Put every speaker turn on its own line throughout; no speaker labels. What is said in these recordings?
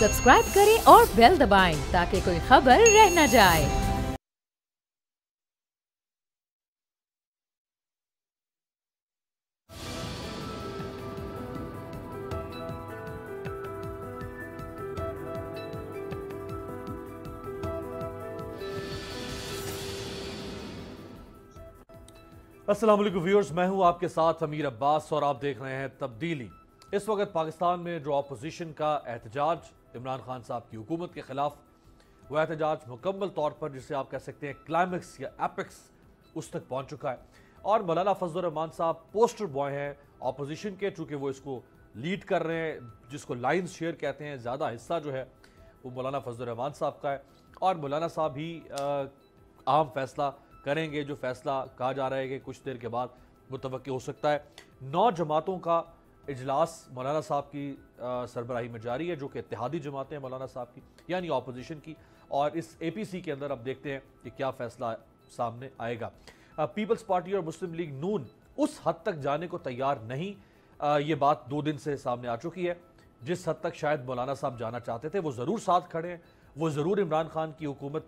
Subscribe करें और bell दबाएं ताकि कोई खबर रह न जाए।
अस्सलाम वालेकुम व्यूअर्स, मैं हूं आपके साथ अमीर अब्बास और आप देख रहे हैं तब्दीली। इस वक्त पाकिस्तान में जो अपोजिशन का एहतजाज इमरान खान साहब की हुकूमत के खिलाफ, वह एहतजाज मुकम्मल तौर पर जिसे आप कह सकते हैं क्लाइमेक्स या एपिक्स उस तक पहुंच चुका है। और मौलाना फजल रहमान साहब पोस्टर बॉय हैं अपोजिशन के, चूँकि वो इसको लीड कर रहे हैं, जिसको लाइन्स शेयर कहते हैं। ज़्यादा हिस्सा जो है वो मौलाना फजल रहमान साहब का है और मौलाना साहब ही अहम फैसला करेंगे। जो फैसला कहा जा रहा है कि कुछ देर के बाद मुतवक्की हो सकता है। 9 जमातों का इजलास मौलाना साहब की सरबराही में जारी है, जो कि इत्तेहादी जमातें हैं मौलाना साहब की, यानी अपोजिशन की। और इस APC के अंदर अब देखते हैं कि क्या फैसला सामने आएगा। पीपल्स पार्टी और मुस्लिम लीग नून उस हद तक जाने को तैयार नहीं। ये बात 2 दिन से सामने आ चुकी है। जिस हद तक शायद मौलाना साहब जाना चाहते थे, वो ज़रूर साथ खड़े हैं, वो ज़रूर इमरान खान की हुकूमत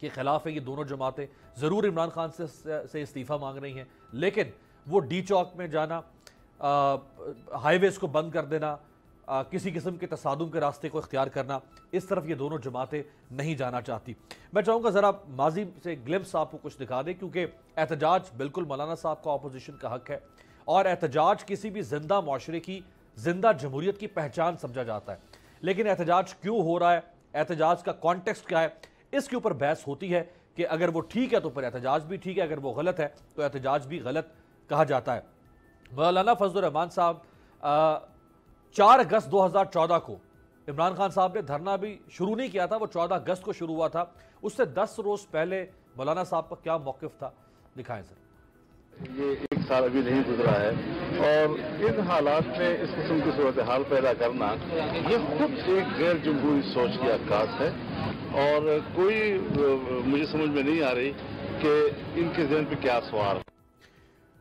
के खिलाफ है। ये दोनों जमातें ज़रूर इमरान खान से इस्तीफ़ा मांग रही हैं, लेकिन वो डी चौक में जाना, हाईवेज़ को बंद कर देना, किसी किस्म के तसादुम के रास्ते को इख्तियार करना, इस तरफ ये दोनों जमातें नहीं जाना चाहती। मैं चाहूँगा ज़रा माजी से ग्लिम्स आपको कुछ दिखा दें, क्योंकि एहतजाज बिल्कुल मौलाना साहब का अपोजिशन का हक है और एहतजाज किसी भी जिंदा माशरे की, जिंदा जमहूरियत की पहचान समझा जाता है। लेकिन एहतजाज क्यों हो रहा है, एहतजाज का कॉन्टेक्स्ट क्या है, इसके ऊपर बहस होती है कि अगर वो ठीक है तो फिर एहतजाज भी ठीक है, अगर वो गलत है तो एहतजाज भी गलत कहा जाता है। मौलाना फजल रहमान साहब 4 अगस्त 2014 को इमरान खान साहब ने धरना भी शुरू नहीं किया था, वो 14 अगस्त को शुरू हुआ था। उससे 10 रोज पहले मौलाना साहब का क्या मौक़िफ़ था, दिखाएं सर।
ये 1 साल अभी नहीं गुजरा है और इन हालात में इस किस्म की सूरत हाल पैदा करना, ये खुद एक गैर जमहूरी सोच की अक्कास है और कोई मुझे समझ में नहीं आ रही कि इनके ज़हन पे क्या सवार है।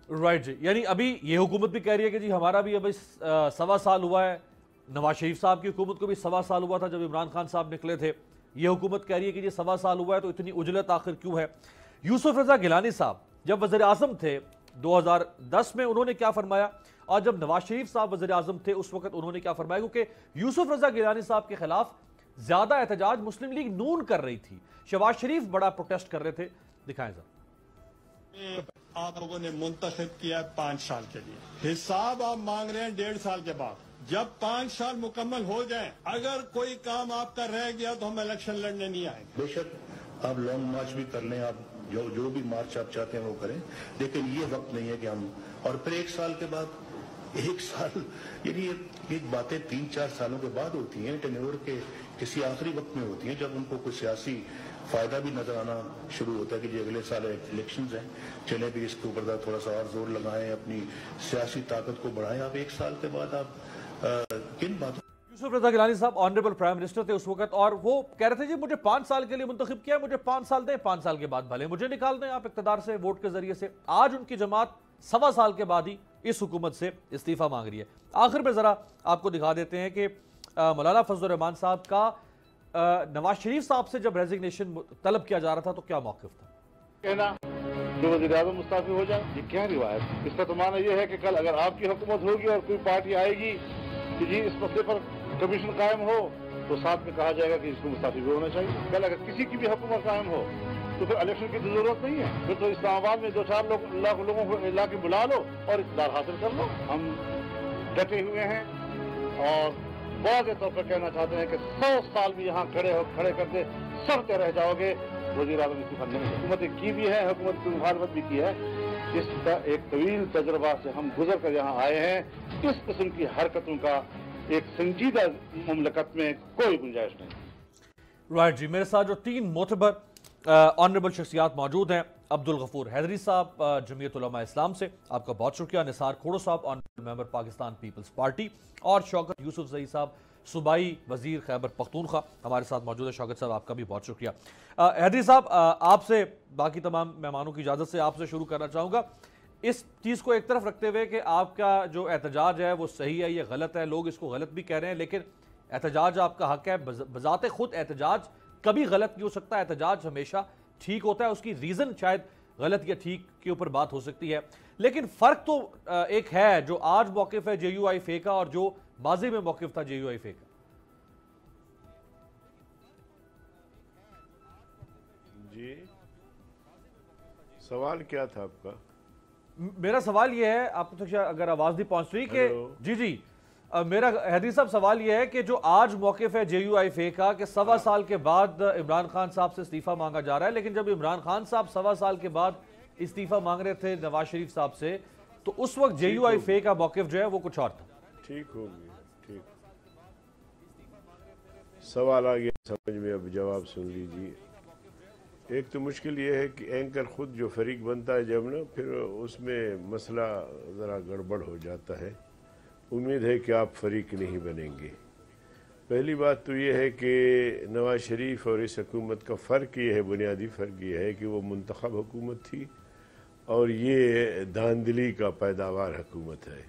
राइट जी, यानी अभी ये हुकूमत भी कह रही है कि जी हमारा भी अभी 1.25 साल हुआ है। नवाज शरीफ साहब की हुकूमत को भी 1.25 साल हुआ था जब इमरान खान साहब निकले थे। ये हुकूमत कह रही है कि जी 1.25 साल हुआ है, तो इतनी उजलत आखिर क्यों है। यूसुफ रजा गिलानी साहब जब वज़ीर आज़म थे 2010 में, उन्होंने क्या फरमाया, और जब नवाज शरीफ साहब वज़ीर आज़म थे उस वक्त उन्होंने क्या फरमाया, क्योंकि यूसुफ रजा गिलानी साहब के खिलाफ ज्यादा एहतजाज मुस्लिम लीग नून कर रही थी, शहबाज शरीफ बड़ा प्रोटेस्ट कर रहे थे। दिखाएं सर।
आप लोगों ने मुंतखब किया 5 साल के लिए, हिसाब आप मांग रहे हैं 1.5 साल के बाद। जब 5 साल मुकम्मल हो जाएं, अगर कोई काम आपका रह गया तो हम इलेक्शन लड़ने नहीं आएंगे।
बेशक आप लॉन्ग मार्च भी कर लें, आप जो भी मार्च आप चाहते हैं वो करें, लेकिन ये वक्त नहीं है कि हम, और फिर 1 साल के बाद 1 साल, यानी ये बातें 3-4 सालों के बाद होती हैं, टेन्योर के किसी आखिरी वक्त में होती हैं, जब उनको कोई सियासी फायदा भी नजर आना शुरू होता है कि जी अगले साल इलेक्शंस हैं, चले भी इसके ऊपर थोड़ा सा और जोर लगाएं, अपनी सियासी ताकत को बढ़ाएं। आप 1 साल के बाद आप किन बातों।
यूसुफ रजा गिलानी साहब ऑनरेबल प्राइम मिनिस्टर थे उस वक्त, और वो कह रहे थे जी मुझे 5 साल के लिए मुंतखब किया, मुझे 5 साल दें, 5 साल के बाद भले मुझे निकाल दें आप इक़्तिदार से वोट के जरिए से। आज उनकी जमात 1.25 साल के बाद ही इस हुकूमत से इस्तीफा मांग रही है। आखिर में जरा आपको दिखा देते हैं कि मौलाना फजल रहमान साहब का नवाज शरीफ साहब से जब रेजिग्नेशन तलब किया जा रहा था तो क्या मौक़िफ़ था।
कहना जो वज़ीर आज़म मुस्ताफ़ी हो जाए, ये क्या रिवायत। इसका तो माना यह है कि कल अगर आपकी हुकूमत होगी और कोई पार्टी आएगी कि जी इस मसले पर कमीशन कायम हो, तो साथ में कहा जाएगा कि इसको मुस्ताफ़ी भी होना चाहिए। कल अगर किसी की भी हुकूमत कायम हो तो फिर इलेक्शन की तो जरूरत नहीं है, फिर तो इस्लामाबाद में 2-4 लाख लोगों को ला के बुला लो और इक़्तिदार हासिल कर लो। हम डटे हुए हैं और वाज़ेह तौर पर कहना चाहते हैं कि 100 साल भी यहाँ खड़े करते सरते रह जाओगे, वज़ीर आज़म इस्तीफा नहीं। हुकूमत की भी है, हुकूमत की मुखालफत भी की है, इसका एक तवील तजर्बा से हम गुजर कर यहाँ आए हैं। इस किस्म की हरकतों का एक संजीदा मुमलकत में कोई गुंजाइश नहीं।
राइट जी, मेरे साथ जो 3 मोतबर ऑनरेबल शख्सियात मौजूद हैं, अब्दुल गफूर हैदरी साहब जमीयत उलमा इस्लाम से, आपका बहुत शुक्रिया। निसार खोड़ो साहब honourable member Pakistan peoples party, और शौकत यूसुफ ज़ई साहब सूबाई वजीर खैबर पख्तूनख्वा हमारे साथ मौजूद है। शौकत साहब आपका भी बहुत शुक्रिया। हैदरी साहब, आपसे, बाकी तमाम मेहमानों की इजाज़त से आपसे शुरू करना चाहूँगा। इस चीज़ को एक तरफ रखते हुए कि आपका जो एहतजाज है वो सही है, ये गलत है, लोग इसको गलत भी कह रहे हैं, लेकिन एहतजाज आपका हक है, बजाते खुद एहतजाज कभी गलत नहीं हो सकता, एहतजाज हमेशा ठीक होता है, उसकी रीजन शायद गलत या ठीक के ऊपर बात हो सकती है। लेकिन फर्क तो एक है, जो आज मौकिफ है JUIFA का और जो माजी में मौकिफ था JUIFA का।
जी, सवाल क्या था आपका?
मेरा सवाल यह है, आपको तो अगर आवाज नहीं पहुंच रही कि जी मेरा हैदरी साहब सवाल यह है कि जो आज मौकिफ है JUIFA का कि 1.25 साल के बाद इमरान खान साहब से इस्तीफा मांगा जा रहा है, लेकिन जब इमरान खान साहब 1.25 साल के बाद इस्तीफा मांग रहे थे नवाज शरीफ साहब से, तो उस वक्त JUIFA का मौकिफ जो है वो कुछ और था।
ठीक हो गया, ठीक। सवाल आ गया समझ में, अब जवाब सुन लीजिए। एक तो मुश्किल ये है कि एंकर खुद जो फरीक बनता है जब ना, फिर उसमें मसला ज़रा गड़बड़ हो जाता है। उम्मीद है कि आप फरीक नहीं बनेंगे। पहली बात तो ये है कि नवाज शरीफ और इस हुकूमत का फ़र्क ये है, बुनियादी फ़र्क ये है कि वो मुंतखब हुकूमत थी और ये धांधली का पैदावार हुकूमत है।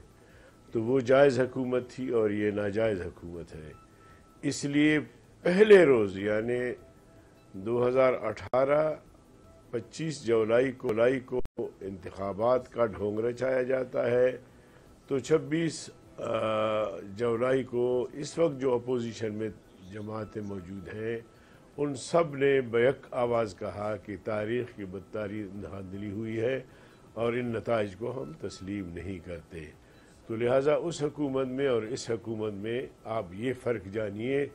तो वो जायज़ हुकूमत थी और ये नाजायज़ हुकूमत है। इसलिए पहले रोज़ यानी 2018 25 जुलाई को इंतखाबात का ढोंग रचाया जाता है, तो 26 जुलाई को इस वक्त जो अपोजिशन में जमातें मौजूद हैं उन सब ने बैक आवाज़ कहा कि तारीख़ की बदतारीख धांधली हुई है और इन नताइज को हम तस्लीम नहीं करते। तो लिहाजा उस हुकूमत में और इस हुकूमत में आप ये फ़र्क जानिए।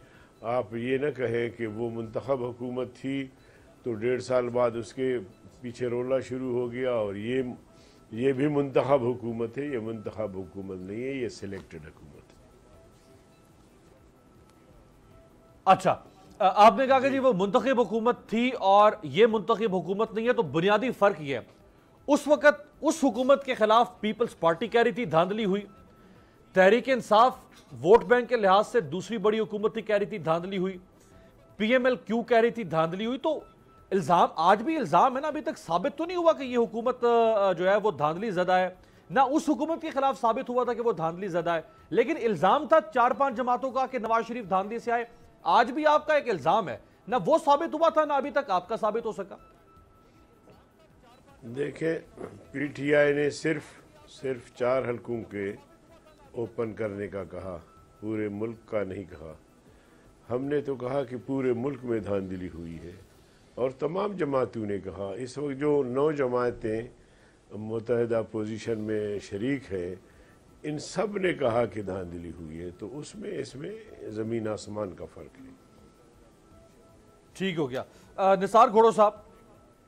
आप ये न कहें कि वो मुंतखब हुकूमत थी तो 1.5 साल बाद उसके पीछे रोला शुरू हो गया और ये भी मुंतखब हुकूमत है। ये मुंतखब हुकूमत नहीं है, ये सिलेक्टेड हुकूमत है।
अच्छा, आपने कहा कि जी वो मुंतखब हुकूमत थी और ये मुंतखब हुकूमत नहीं है, तो बुनियादी फर्क ये है, उस वक्त उस हुकूमत के खिलाफ पीपल्स पार्टी कह रही थी धांधली हुई, तहरीक इंसाफ वोट बैंक के लिहाज से दूसरी बड़ी हुकूमत थी, कह रही थी धांधली हुई, PMLQ कह रही थी धांधली हुई। तो इल्जाम, आज भी इल्जाम है ना, अभी तक साबित तो नहीं हुआ कि ये हुकूमत जो है वो धांधली ज़दा है, ना उस हुकूमत के खिलाफ साबित हुआ था कि वो धांधली ज़दा है, लेकिन इल्जाम था 4-5 जमातों का कि नवाज शरीफ धांधली से आए। आज भी आपका एक इल्जाम है, ना वो साबित हुआ था ना अभी तक आपका साबित हो सका।
देखें, PTI ने सिर्फ 4 हलकों के ओपन करने का कहा, पूरे मुल्क का नहीं कहा। हमने तो कहा कि पूरे मुल्क में धांधली हुई है और तमाम जमातों ने कहा। इस वक्त जो 9 जमातें मुत्तहिदा पोजीशन में शरीक हैं, इन सब ने कहा कि धांधली हुई है, तो उसमें इसमें ज़मीन आसमान का फ़र्क है।
ठीक हो गया। निसार घोड़ो साहब,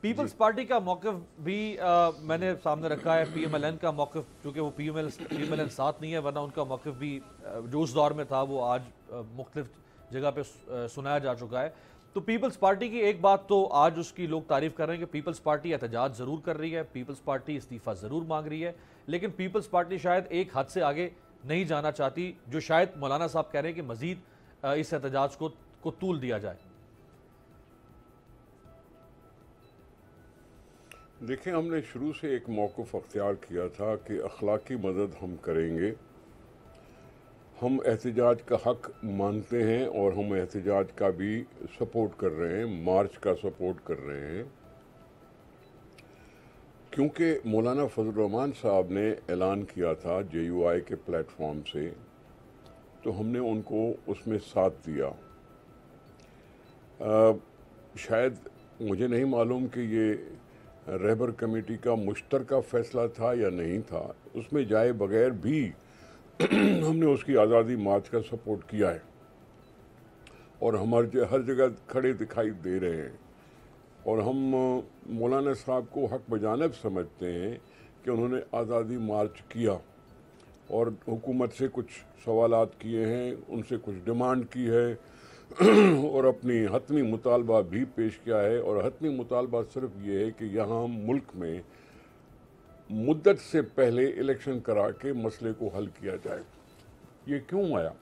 पीपल्स पार्टी का मौक़िफ़ भी मैंने सामने रखा है, PMLN का मौक़िफ़, चूँकि वो PMLN साथ नहीं है, वरना उनका मौक़िफ़ भी जो उस दौर में था वो आज मुख्तलिफ जगह पे सुनाया जा चुका है। तो पीपल्स पार्टी की एक बात तो आज उसकी लोग तारीफ़ कर रहे हैं कि पीपल्स पार्टी एहतजाज ज़रूर कर रही है, पीपल्स पार्टी इस्तीफ़ा ज़रूर मांग रही है, लेकिन पीपल्स पार्टी शायद एक हद से आगे नहीं जाना चाहती, जो शायद मौलाना साहब कह रहे हैं कि मज़ीद इस एहतजाज को तूल दिया जाए।
देखिए, हमने शुरू से एक मौक़िफ़ अख्तियार किया था कि अखलाकी मदद हम करेंगे, हम एहतजाज का हक मानते हैं और हम एहतजाज का भी सपोर्ट कर रहे हैं, मार्च का सपोर्ट कर रहे हैं, क्योंकि मौलाना फजल रहमान साहब ने ऐलान किया था JUI के प्लेटफॉर्म से, तो हमने उनको उसमें साथ दिया। शायद मुझे नहीं मालूम कि ये रहबर कमेटी का मुश्तरका फ़ैसला था या नहीं था, उसमें जाए बगैर भी हमने उसकी आज़ादी मार्च का सपोर्ट किया है और हम हर जगह खड़े दिखाई दे रहे हैं। और हम मौलाना साहब को हक बजानब समझते हैं कि उन्होंने आज़ादी मार्च किया और हुकूमत से कुछ सवालात किए हैं, उनसे कुछ डिमांड की है और अपनी हतमी मुतालबा भी पेश किया है। और हतमी मुतालबा सिर्फ ये है कि यहाँ मुल्क में मुद्दत से पहले इलेक्शन करा के मसले को हल किया जाए। ये क्यों आया?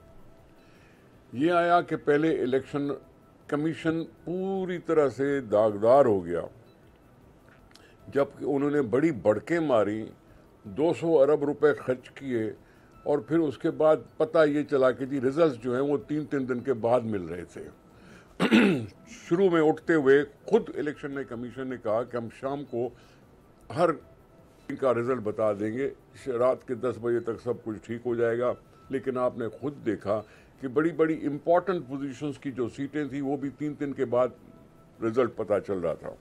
ये आया कि पहले इलेक्शन कमीशन पूरी तरह से दागदार हो गया, जब उन्होंने बड़ी बढ़के मारी, 200 अरब रुपए खर्च किए और फिर उसके बाद पता ये चला कि जी रिजल्ट जो हैं वो 3-3 दिन के बाद मिल रहे थे। शुरू में उठते हुए खुद इलेक्शन कमीशन ने कहा कि हम शाम को हर का रिजल्ट बता देंगे, रात के 10 बजे तक सब कुछ ठीक हो जाएगा। लेकिन आपने खुद देखा कि बड़ी बड़ी इंपॉर्टेंट पोजीशंस की जो सीटें थी वो भी 3 दिन के बाद रिजल्ट पता चल रहा था।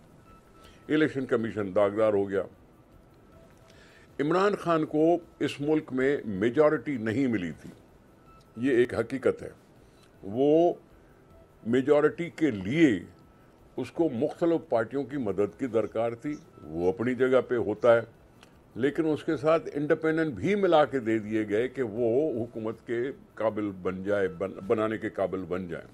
इलेक्शन कमीशन दागदार हो गया। इमरान खान को इस मुल्क में मेजॉरिटी नहीं मिली थी, ये एक हकीकत है। वो मेजॉरिटी के लिए उसको मुख्तलिफ पार्टियों की मदद की दरकार थी, वो अपनी जगह पे होता है, लेकिन उसके साथ इंडिपेंडेंट भी मिला के दे दिए गए कि वो हुकूमत के काबिल बन जाए, बनाने के काबिल बन जाए।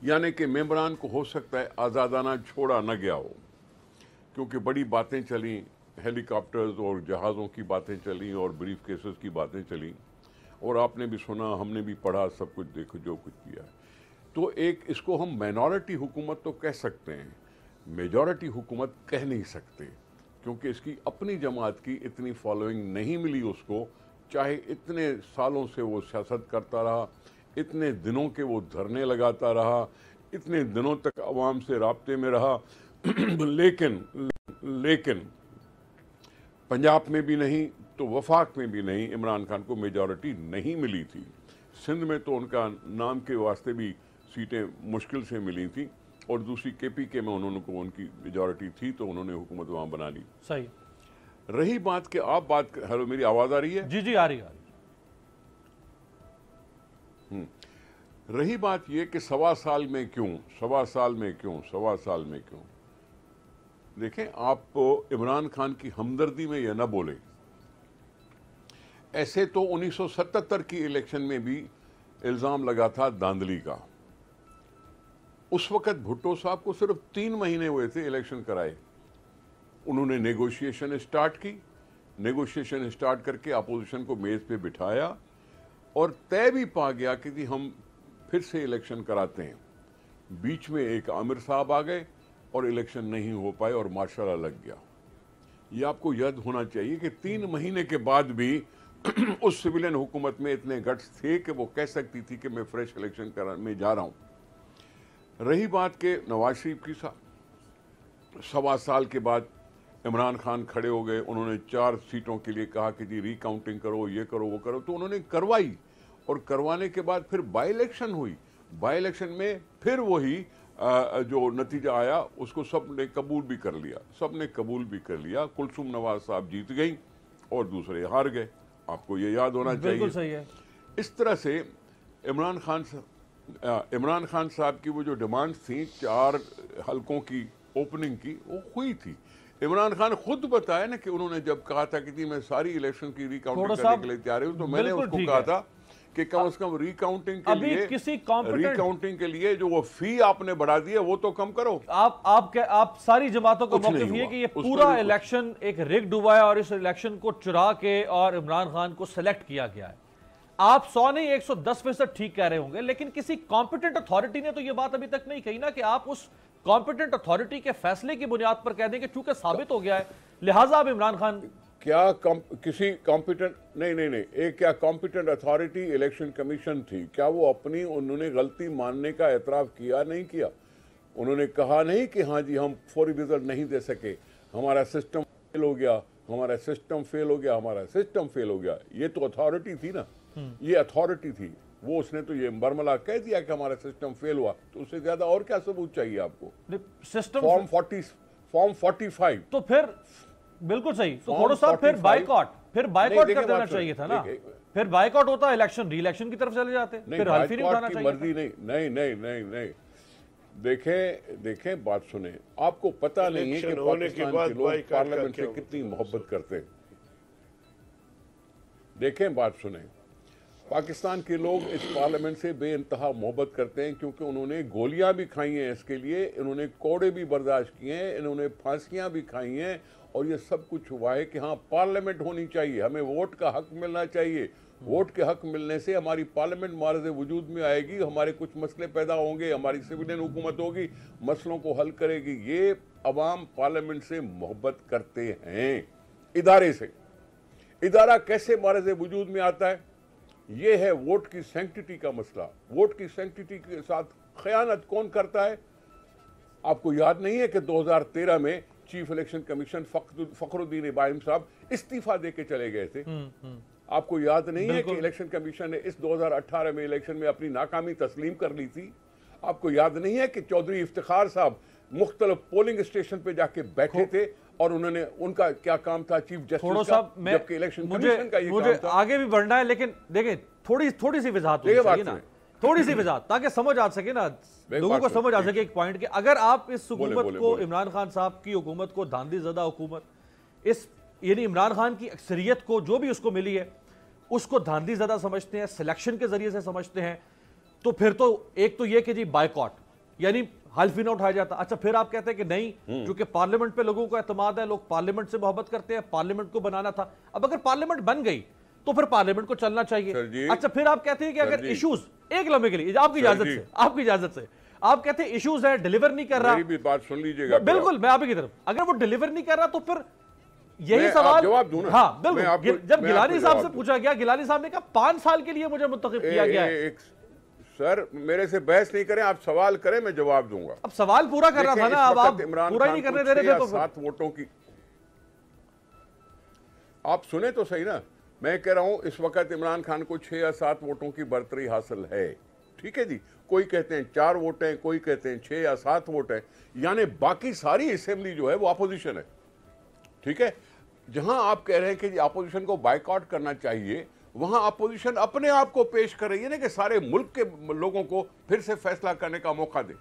यानी कि मेंबरान को हो सकता है आज़ादाना छोड़ा न गया हो, क्योंकि बड़ी बातें चली, हेलीकॉप्टर्स और जहाज़ों की बातें चली और ब्रीफ केसेस की बातें चली, और आपने भी सुना, हमने भी पढ़ा, सब कुछ देखो जो कुछ किया। तो एक इसको हम माइनॉरिटी हुकूमत तो कह सकते हैं, मेजॉरिटी हुकूमत कह नहीं सकते, क्योंकि इसकी अपनी जमात की इतनी फॉलोइंग नहीं मिली उसको। चाहे इतने सालों से वो सियासत करता रहा, इतने दिनों के वो धरने लगाता रहा, इतने दिनों तक अवाम से राब्ते में रहा, लेकिन पंजाब में भी नहीं तो वफाक में भी नहीं इमरान खान को मेजॉरिटी नहीं मिली थी। सिंध में तो उनका नाम के वास्ते भी सीटें मुश्किल से मिली थी, और दूसरी KPK में उनकी मेजॉरिटी थी तो उन्होंने हुकूमत वहाँ बना ली।
सही।
रही बात कि आप बात, हेलो मेरी आवाज़ आ रही है?
जी आ रही है।
रही बात ये कि सवा साल में क्यों, देखें आप इमरान खान की हमदर्दी में यह ना बोले, ऐसे तो 1977 की इलेक्शन में भी इल्ज़ाम लगा था धांधली का। उस वक़्त भुट्टो साहब को सिर्फ 3 महीने हुए थे इलेक्शन कराए, उन्होंने नेगोशिएशन स्टार्ट करके अपोजिशन को मेज़ पे बिठाया और तय भी पा गया कि जी हम फिर से इलेक्शन कराते हैं। बीच में एक आमिर साहब आ गए और इलेक्शन नहीं हो पाए और मार्शल लग गया। ये आपको याद होना चाहिए कि 3 महीने के बाद भी उस सिविलियन हुकूमत में इतने गट्स थे कि वो कह सकती थी कि मैं फ्रेश इलेक्शन कराने जा रहा हूँ। रही बात के नवाज शरीफ की, सवा साल के बाद इमरान खान खड़े हो गए, उन्होंने 4 सीटों के लिए कहा कि जी रिकाउंटिंग करो, ये करो, वो करो, तो उन्होंने करवाई, और करवाने के बाद फिर बाई इलेक्शन हुई। बाई इलेक्शन में फिर वही जो नतीजा आया उसको सब ने कबूल भी कर लिया। कुलसुम नवाज साहब जीत गई और दूसरे हार गए, आपको ये याद होना चाहिए।
सही है।
इस तरह से इमरान खान साहब की वो जो डिमांड थी 4 हलकों की ओपनिंग की, वो हुई थी। इमरान खान खुद बताया ना कि उन्होंने जब कहा था कि मैं सारी इलेक्शन की रिकाउंटिंग करने के लिए तैयार हूं, तो मैंने उसको कहा था कि कम से कम रिकाउंटिंग के लिए जो वो फी आपने बढ़ा दी है वो तो कम करो।
आप सारी जमातों का मौक़िफ़ ये कि ये पूरा इलेक्शन एक रिग्ड हुआ है और इस इलेक्शन को चुरा के और इमरान खान को सिलेक्ट किया गया है। आप 100 नहीं 110% ठीक कह रहे होंगे, लेकिन किसी कॉम्पिटेंट अथॉरिटी ने तो ये बात अभी तक नहीं कही ना कि आप उस कॉम्पिटेंट अथॉरिटी के फैसले की बुनियाद पर कह दें कि चूंकि साबित हो गया है लिहाजा अब इमरान खान
किसी कॉम्पिटेंट नहीं एक क्या कॉम्पिटेंट अथॉरिटी इलेक्शन कमीशन थी, क्या वो अपनी उन्होंने गलती मानने का एतराफ़ किया? नहीं किया। उन्होंने कहा नहीं कि हाँ जी हम फौरी रिजल्ट नहीं दे सके, हमारा सिस्टम फेल हो गया। ये तो अथॉरिटी थी ना, ये अथॉरिटी थी, वो उसने तो ये बरमला कह दिया कि हमारा सिस्टम फेल हुआ, तो उससे ज्यादा और क्या सबूत चाहिए आपको?
सिस्टम
फॉर्म 45
तो फिर बिल्कुल सही। तो थोड़ा सा फिर बाइकॉट कर देना चाहिए था ना, फिर बाइकॉट होता, इलेक्शन री इलेक्शन की तरफ चले जाते, फिर हल्फी नहीं उठाना चाहिए।
मर्जी नहीं। देखें बात सुने, आपको पता नहीं है कि पाकिस्तान के लोग पार्लियामेंट से कितनी मोहब्बत करते हैं। देखें बात सुने, पाकिस्तान के लोग इस पार्लियामेंट से बेइंतहा मोहब्बत करते हैं, क्योंकि उन्होंने गोलियां भी खाई हैं इसके लिए, इन्होंने कोड़े भी बर्दाश्त किए हैं, इन्होंने फांसियां भी खाई हैं, और ये सब कुछ हुआ है कि हाँ पार्लियामेंट होनी चाहिए, हमें वोट का हक मिलना चाहिए। वोट के हक मिलने से हमारी पार्लियामेंट मारज़ वजूद में आएगी, हमारे कुछ मसले पैदा होंगे, हमारी सिविलियन हुकूमत होगी, मसलों को हल करेगी। ये अवाम पार्लियामेंट से मोहब्बत करते हैं, इदारे से। इदारा कैसे मारज़ वजूद में आता है? ये है वोट की सैंक्टिटी का मसला। वोट की सैंक्टिटी के साथ खयानत कौन करता है? आपको याद नहीं है कि 2013 में chief election commission Fakhruddin Ibrahim साहब इस्तीफा दे के चले गए थे? आपको याद नहीं है कि इलेक्शन कमीशन ने इस 2018 में इलेक्शन में अपनी नाकामी तस्लीम कर ली थी? आपको याद नहीं है कि चौधरी इफ्तिखार साहब मुख्तलिफ पोलिंग स्टेशन पे जाके बैठे थे और उन्होंने, उनका क्या काम था चीफ जस्टिस का, जबकि इलेक्शन कमीशन का ये काम था।
आगे भी बढ़ना है, लेकिन देखिए थोड़ी सी वजाहत होनी चाहिए ना, थोड़ी सी वजाहत, ताकि समझ आ सके ना, लोगों को समझ आ सके एक पॉइंट कि अगर आप इस हुकूमत को, इमरान खान साहब की हुकूमत को, धांधली ज़दा हुकूमत, इस यानी इमरान खान की अक्सरियत को जो भी उसको मिली है उसको धांधली ज़दा समझते हैं, सिलेक्शन के जरिए से समझते हैं, तो फिर तो एक तो ये कि जी बायकॉट यानी हल्फी ना उठाया जाता। अच्छा, फिर आप कहते हैं कि नहीं, क्योंकि पार्लियामेंट पे लोगों को एतमाद है, लोग पार्लियामेंट से मोहब्बत करते हैं, पार्लियामेंट को बनाना था। अब अगर पार्लियामेंट बन गई तो फिर पार्लियामेंट को चलना चाहिए। अच्छा, फिर आप कहते हैं कि अगर इश्यूज, एक लम्हे के लिए आपकी इजाजत से आप कहते हैं इश्यूज है, डिलीवर नहीं कर रहा,
मेरी भी बात सुन लीजिएगा।
बिल्कुल, मैं आपकी तरफ, अगर वो डिलीवर नहीं कर रहा तो फिर यही सवाल,
जवाब दूं ना?
हाँ बिल्कुल। जब गिलानी साहब से पूछा गया, गिलानी साहब ने कहा 5 साल के लिए मुझे मुंतखब किया गया है।
सर, मेरे से बहस नहीं करें, आप सवाल करें, मैं जवाब दूंगा।
अब सवाल पूरा कर रहा था ना, अब आप पूरा ही नहीं करने दे रहे थे तो
7 वोटों की, आप सुने तो सही ना, मैं कह रहा हूं इस वक्त इमरान खान को 6 या 7 वोटों की बढ़तरी हासिल है। ठीक है जी, कोई कहते हैं 4 वोट हैं, कोई कहते हैं 6 या 7 वोट हैं, यानी बाकी सारी असेंबली जो है वो अपोजिशन है। ठीक है, जहां आप कह रहे हैं कि अपोजिशन को बायकॉट करना चाहिए, वहां अपोजिशन अपने आप को पेश कर रही है ना कि सारे मुल्क के लोगों को फिर से फैसला करने का मौका दें,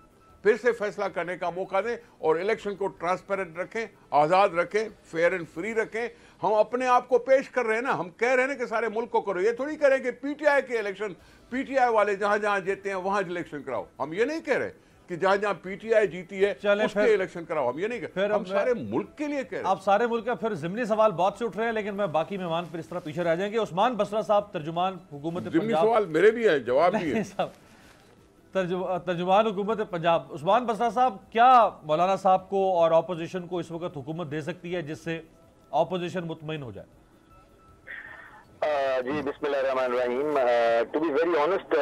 फिर से फैसला करने का मौका दें और इलेक्शन को ट्रांसपेरेंट रखें, आज़ाद रखें, फेयर एंड फ्री रखें। हम अपने आप को पेश कर रहे हैं ना, हम कह रहे हैं कि सारे मुल्क को करो। ये थोड़ी कह रहे हैं कि पीटीआई के इलेक्शन, पीटीआई वाले जहां जहां जीते हैं वहां इलेक्शन कराओ। हम ये नहीं कह रहे कि जहां जहां पीटीआई जीती है उसके इलेक्शन कराओ, हम ये नहीं कह रहे, हम सारे मुल्क के लिए कह रहे हैं।
आप सारे मुल्क का फिर ज़िमनी सवाल बहुत से उठ रहे हैं, लेकिन मैं बाकी मेहमान फिर इस तरह पीछे रह जाएंगे। उस्मान बसरा साहब, तर्जुमान हुकूमत पंजाब।
सवाल मेरे भी है, जवाब भी है।
तर्जुमान हुकूमत पंजाब उस्मान बसरा साहब, क्या मौलाना साहब को और ऑपोजिशन को इस वक्त हुकूमत दे सकती है जिससे ऑपोजिशन मुतमईन हो जाए?
जी बिस्मिल्लाहिर्रहमानिर्रहीम। टू बी वेरी ऑनेस्ट,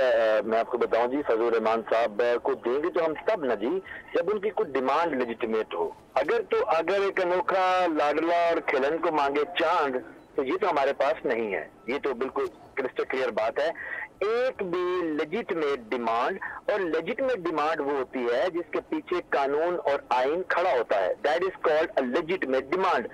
मैं आपको बताऊं जी, फजल रहमान साहब को देंगे तो हम तब न जी जब उनकी कोई डिमांड लेजिटिमेट हो। अगर एक अनोखा लाडला और खिलन को मांगे चांद, तो ये तो हमारे पास नहीं है, ये तो बिल्कुल क्रिस्टल क्लियर बात है। एक भी लेजिटिमेट डिमांड, और लेजिटिमेट डिमांड वो होती है जिसके पीछे कानून और आइन खड़ा होता है, that is called a legitimate demand.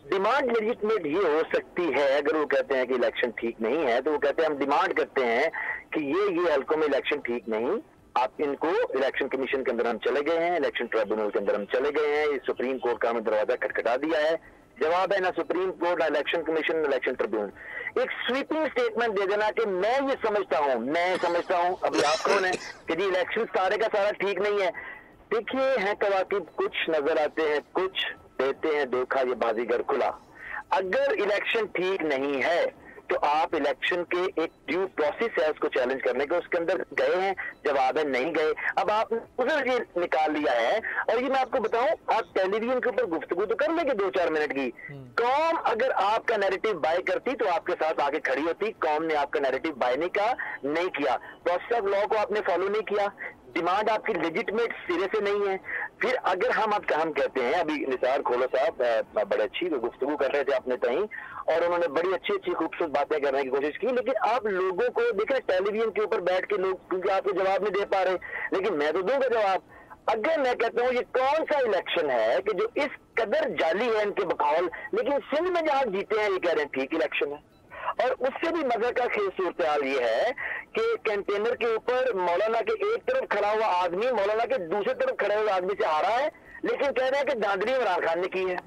Demand legitimate ये हो सकती है, अगर वो कहते हैं कि इलेक्शन ठीक नहीं है तो वो कहते हैं हम डिमांड करते हैं कि ये हल्कों में इलेक्शन ठीक नहीं, आप इनको, इलेक्शन कमीशन के अंदर हम चले गए हैं, इलेक्शन ट्रिब्यूनल के अंदर हम चले गए हैं, ये सुप्रीम कोर्ट का हमें दरवाजा खटखटा दिया है। जवाब है ना सुप्रीम कोर्ट, ना इलेक्शन कमीशन, ना इलेक्शन ट्रिब्यूनल। एक स्वीपिंग स्टेटमेंट दे देना कि मैं समझता हूं, अभी आप कौन है कि जी इलेक्शन सारे का सारा ठीक नहीं है। देखिए हैं कवाकिब, कुछ नजर आते हैं, कुछ देते हैं धोखा, ये बाजीगर खुला। अगर इलेक्शन ठीक नहीं है तो आप इलेक्शन के एक ड्यू प्रोसेस है उसको चैलेंज करने के, उसके अंदर गए हैं, जवाब है नहीं गए। अब आपने उधर ये निकाल लिया है, और ये मैं आपको बताऊं, आप टेलीविजन के ऊपर गुफ्तगू तो कर लेंगे 2-4 मिनट की। कौम अगर आपका नैरेटिव बाय करती तो आपके साथ आगे खड़ी होती। कौम ने आपका नैरेटिव बाय नहीं किया, प्रोसेस ऑफ लॉ को आपने फॉलो नहीं किया, डिमांड आपकी लेजिटिमेट सिरे से नहीं है। फिर अगर हम कहते हैं, अभी निसार खोलो साहब बड़े अच्छी गुफ्तगू कर रहे थे अपने तहीं, और उन्होंने बड़ी अच्छी खूबसूरत बातें करने की कोशिश की, लेकिन आप लोगों को देखें टेलीविजन के ऊपर बैठ के लोग, क्योंकि आपको जवाब नहीं दे पा रहे, लेकिन मैं तो दूंगा जवाब। अगर मैं कहता हूँ ये कौन सा इलेक्शन है कि जो इस कदर जाली है इनके बकौल, लेकिन सिंध में जहां जीते हैं ये कह रहे हैं ठीक इलेक्शन है। और उससे भी मजे का खेल सूरत हाल ये है कि कंटेनर के ऊपर मौलाना के एक तरफ खड़ा हुआ आदमी मौलाना के दूसरे तरफ खड़े हुए आदमी से हारा है, लेकिन कह रहे हैं कि धांधली इमरान खान ने की है।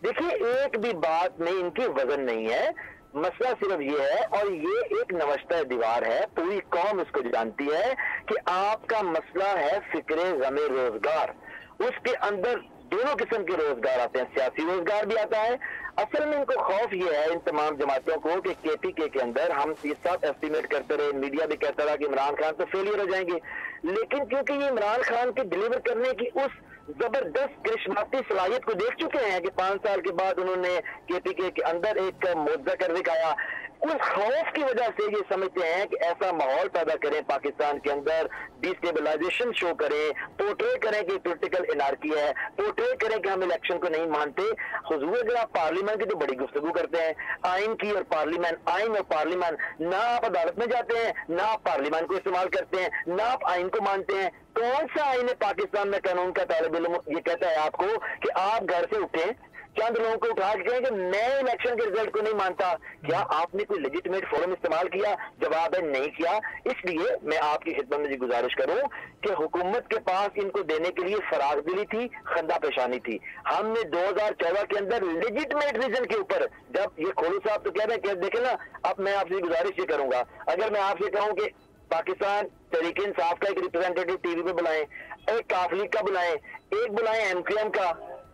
देखिए, एक भी बात में इनकी वजन नहीं है, मसला सिर्फ ये है, और ये एक नवश्ता दीवार है, पूरी कौम इसको जानती है कि आपका मसला है फिक्रे गमे रोजगार। उसके अंदर दोनों किस्म के रोजगार आते हैं, सियासी रोजगार भी आता है। असल में इनको खौफ ये है इन तमाम जमातों को कि KPK के अंदर हम इस साथ एस्टिमेट करते रहे, मीडिया भी कहता रहा कि इमरान खान तो फेलियर हो जाएंगे, लेकिन क्योंकि ये इमरान खान के डिलीवर करने की उस जबरदस्त करिश्माती सलाहियत को देख चुके हैं कि 5 साल के बाद उन्होंने KPK के अंदर एक मुआवजा कर दिखाया, उस खौफ की वजह से ये समझते हैं कि ऐसा माहौल पैदा करें पाकिस्तान के अंदर, डिस्टेबलाइजेशन शो करें, पोर्ट्रे करें कि पॉलिटिकल एनार्की है, पोर्ट्रे करें कि हम इलेक्शन को नहीं मानते। हुजूर अगर आप पार्लियामेंट की तो बड़ी गुफ्तगू करते हैं, आइन की और पार्लियामेंट, आइन और पार्लियामेंट, ना आप अदालत में जाते हैं, ना आप पार्लियामेंट को इस्तेमाल करते हैं, ना आप आइन को मानते हैं। कौन सा आइन है पाकिस्तान में कानून का तालिब इल्म ये कहता है आपको कि आप घर से उठें, चंद लोगों को उठा के कहें कि मैं इलेक्शन के रिजल्ट को नहीं मानता? क्या आपने कोई लेजिटिमेट फोरम इस्तेमाल किया? जवाब है नहीं किया। इसलिए मैं आपकी खिदमत में गुजारिश करूं कि हुकूमत के पास इनको देने के लिए फराग दिली थी, खंदा पेशानी थी। हमने 2014 के अंदर लेजिटिमेट रीजन के ऊपर, जब ये खोलू साहब तो कह रहे हैं कि देखे ना, अब मैं आपसे गुजारिश ये करूंगा, अगर मैं आपसे कहूं कि पाकिस्तान तहरीक इंसाफ का एक रिप्रेजेंटेटिव टीवी पे बुलाएं, एक काफ लीग का बुलाएं, एक बुलाएं MQM का,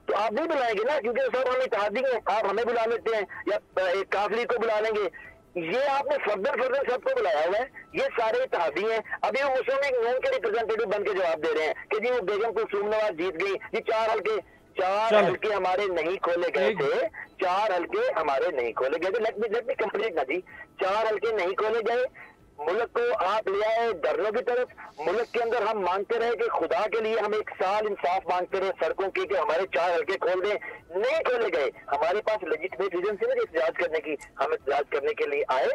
तो आप नहीं बुलाएंगे ना, क्योंकि सब हम इत्तेहादी हैं, आप हमें बुला लेते हैं या एक काफ लीग को बुला लेंगे। ये आपने फर्दर सबको बुलाया हुआ है, ये सारे इत्तेहादी हैं। अभी वो मुस्लिम नून के रिप्रेजेंटेटिव बन के जवाब दे रहे हैं कि जी वो बेगम कुलसूम नवाज जीत गई जी, 4 हल्के हमारे नहीं खोले गए थे, 4 हल्के हमारे नहीं खोले गए थे। लेट मी कंप्लीट ना जी, 4 हल्के नहीं खोले गए, मुल्क को आप ले आए धरनों की तरफ। मुल्क के अंदर हम मांगते रहे कि खुदा के लिए हम 1 साल इंसाफ मांगते रहे सड़कों की कि हमारे 4 हल्के खोल दें, नहीं खोले गए। हमारे पास लेजिटिमेट रीजन थी ना एहतजाज करने की, हम एहतजाज करने के लिए आए,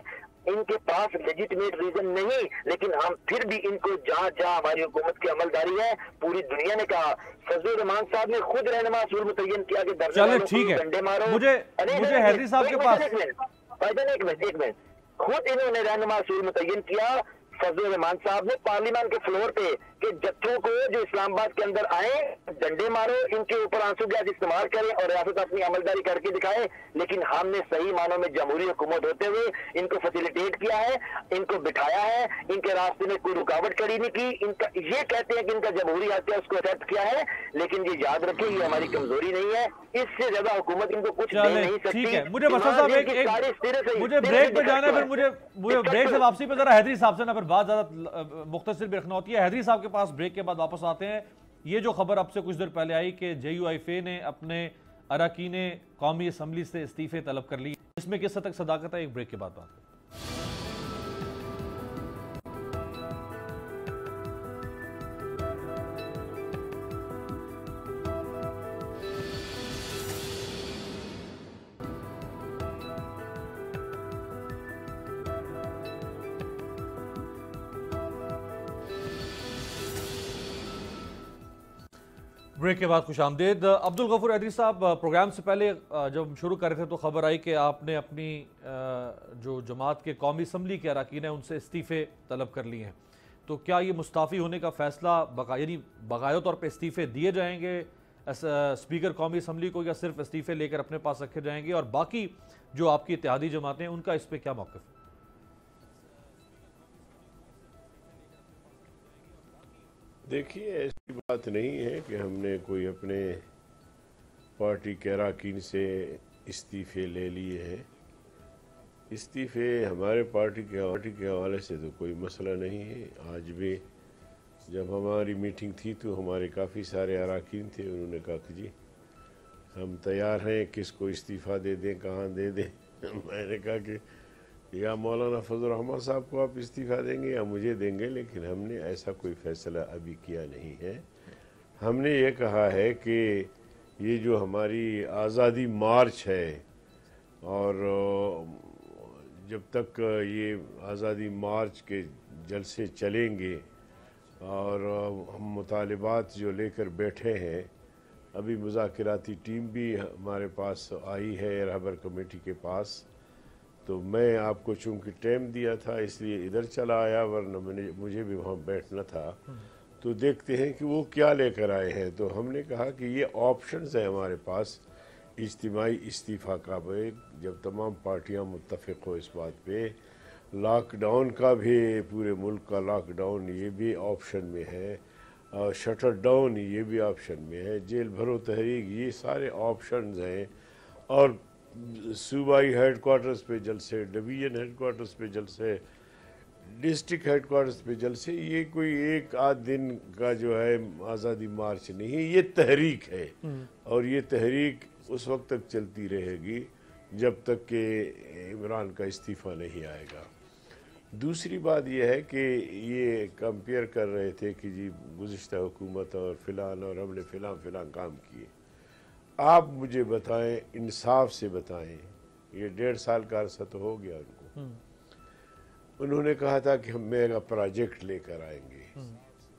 इनके पास लेजिटिमेट रीजन नहीं, लेकिन हम फिर भी इनको जहाँ हमारी हुकूमत की अमलदारी है, पूरी दुनिया ने कहा। फजल रहमान साहब ने खुद रहनुमा असूल मुतय्यन किया कि डंडे मारो।
मुझे हैदरी साहब के पास
एक मिनट, खुद इन्होंने रहनुमा असूल मुतय्यन किया फजल रहमान साहब ने पार्लियामेंट के फ्लोर पे कि जत्थों को जो इस्लामाबाद के अंदर आए डंडे मारो, इनके ऊपर आंसू गैस इस्तेमाल करें और रियासत अपनी अमलदारी करके दिखाए। लेकिन हमने सही मानों में जमहूरी हुकूमत होते हुए इनको फैसिलिटेट किया है, इनको बिठाया है, इनके रास्ते में कोई रुकावट खड़ी नहीं की। इनका ये कहते हैं कि इनका जमहूरी हक है, उसको एक्सेप्ट किया है, लेकिन ये याद रखें ये हमारी कमजोरी नहीं है, इससे ज्यादा हुकूमत इनको कुछ दे नहीं सकती।
मुझे मुझे ब्रेक पे जाना है, फिर मुझे ब्रेक से वापसी पे जरा हैदरी साहब से ना फिर बात ज्यादा मुख्तसर भी रखना होती है। हैदरी साहब के पास ब्रेक के बाद वापस आते हैं। ये जो खबर अब से कुछ देर पहले आई कि JUIFA ने अपने अरकान कौमी असम्बली से इस्तीफे तलब कर लिए, इसमें किस हद तक सदाकत है, एक ब्रेक के बाद बात करें। ब्रेक के बाद खुशामदीद। अब्दुल गफूर हैदरी साहब, प्रोग्राम से पहले जब हम शुरू कर रहे थे तो खबर आई कि आपने अपनी जो जमात के कौमी असम्बली के अरकान हैं उनसे इस्तीफ़े तलब कर लिए हैं, तो क्या ये मुस्ताफ़ी होने का फ़ैसला यानी बकाया तौर पर इस्तीफ़े दिए जाएंगे स्पीकर कौमी असम्बली को, या सिर्फ इस्तीफ़े लेकर अपने पास रखे जाएंगे, और बाकी जो आपकी इत्तेहादी जमातें हैं उनका इस पर क्या मौक़िफ़ है?
देखिए, ऐसी बात नहीं है कि हमने कोई अपने पार्टी के अरकान से इस्तीफ़े ले लिए हैं। इस्तीफ़े हमारे पार्टी के हवाले से तो कोई मसला नहीं है। आज भी जब हमारी मीटिंग थी तो हमारे काफ़ी सारे अरकान थे, उन्होंने कहा कि जी हम तैयार हैं, किसको इस्तीफ़ा दे दें, कहाँ दे दें। मैंने कहा कि या मौलाना फजल रहमान साहब को आप इस्तीफ़ा देंगे या मुझे देंगे, लेकिन हमने ऐसा कोई फ़ैसला अभी किया नहीं है। हमने ये कहा है कि ये जो हमारी आज़ादी मार्च है, और जब तक ये आज़ादी मार्च के जलसे चलेंगे और हम मुतालिबात जो लेकर बैठे हैं, अभी मुज़ाकिराती टीम भी हमारे पास आई है रहबर कमेटी के पास, तो मैं आपको चूँकि टाइम दिया था इसलिए इधर चला आया, वरना मुझे भी वहाँ बैठना था। तो देखते हैं कि वो क्या लेकर आए हैं। तो हमने कहा कि ये ऑप्शंस है हमारे पास इज्तिमाई इस्तीफ़ा का, भाई जब तमाम पार्टियां मुत्तफ़िक़ हो इस बात पे, लॉकडाउन का भी, पूरे मुल्क का लॉकडाउन ये भी ऑप्शन में है, शटर डाउन ये भी ऑप्शन में है, जेल भरो तहरीक, ये सारे ऑप्शंस हैं। और सूबाई हेडक्वार्टर्स पे जलसे, डिवीजन हेडक्वार्टर्स पे जलसे, डिस्ट्रिक्ट हेडक्वार्टर्स पे जलसे, ये कोई एक आध दिन का जो है आज़ादी मार्च नहीं है, ये तहरीक है। और ये तहरीक उस वक्त तक चलती रहेगी जब तक कि इमरान का इस्तीफ़ा नहीं आएगा। दूसरी बात यह है कि ये कंपेयर कर रहे थे कि जी गुज़िश्ता हुकूमत और फ़िलान और हमने फ़िलान काम किए। आप मुझे बताएं, इंसाफ से बताएं, ये 1.5 साल का अरसा तो हो गया उनको। उन्होंने कहा था कि हम मेगा प्रोजेक्ट लेकर आएंगे,